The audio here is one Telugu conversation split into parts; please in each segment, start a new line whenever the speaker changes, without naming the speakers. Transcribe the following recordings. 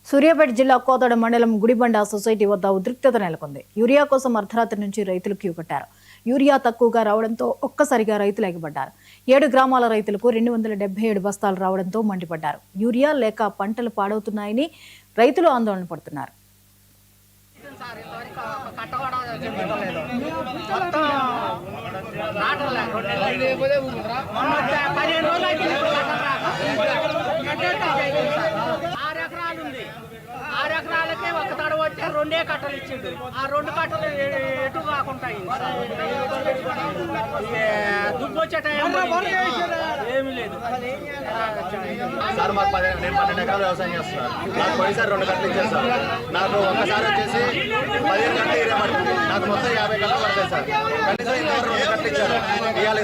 సూర్యాపేట జిల్లా కోదాడ మండలం గుడిబండ సొసైటీ వద్ద ఉద్రిక్తత నెలకొంది. యూరియా కోసం అర్ధరాత్రి నుంచి రైతులు క్యూ కట్టారు. యూరియా తక్కువగా రావడంతో ఒక్కసారిగా రైతులు ఎగబడ్డారు. 7 గ్రామాల రైతులకు 277 బస్తాలు రావడంతో మండిపడ్డారు. యూరియా లేక పంటలు పాడవుతున్నాయని రైతులు ఆందోళన పడుతున్నారు.
ఎకరాలకే ఒక తడవ వచ్చే 2 కట్టలు ఇచ్చిండు. ఆ 2 కట్టలు ఎటు రాకుంటాయి. దుబ్బు వచ్చే టైం ఏమీ లేదు
సార్. మాకు నేను 12 ఎకరాలు వ్యవసాయం చేస్తున్నాను. నాకు పోయిసారి 2 కట్టలు ఇచ్చారు సార్. నాకు ఒక్కసారి వచ్చేసి 15 గంటలు ఏరియా పడుతుంది. నాకు మొత్తం 50 గంటలు పడతాయి సార్. కనీసం ఇంతవరకు 2 కట్టలు ఇచ్చారు. ఇవాళ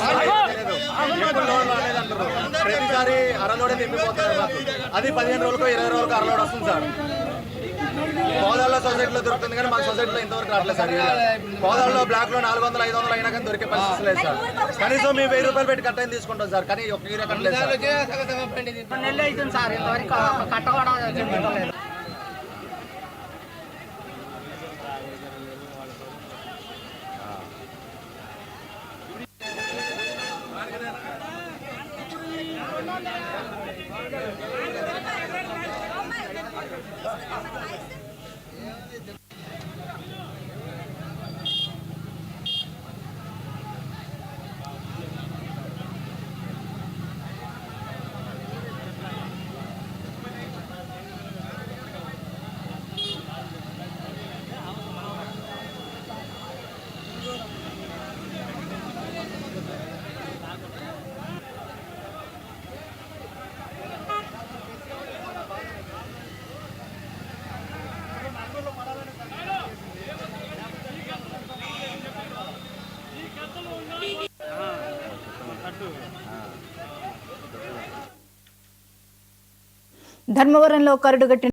ఎప్పుడు లోన్ రాలేదంటారు. ప్రతిసారి అరలోడే తిప్పిపోతారు. మాకు అది 15 రోజులకు 20 రోజులకు అరలోడ్ వస్తుంది సార్. కోదాడలో సొసైటీలో దొరుకుతుంది కానీ మాకు సొసైటీలో ఇంతవరకు రావట్లేదు సార్. కోదాడలో బ్లాక్ లో 400, 500 అయినా కానీ దొరికే పరిస్థితి లేదు సార్. కనీసం మేము 1000 రూపాయలు పెట్టి కట్టని తీసుకుంటాం సార్. కానీ ఒక యూరియా కట్టలేదు సార్.
నెల్లు అవుతుంది సార్. ఇంతవరకు కట్ట కూడా చెప్పుకోలేదు.
ధర్మవరంలో కరడుగట్టిన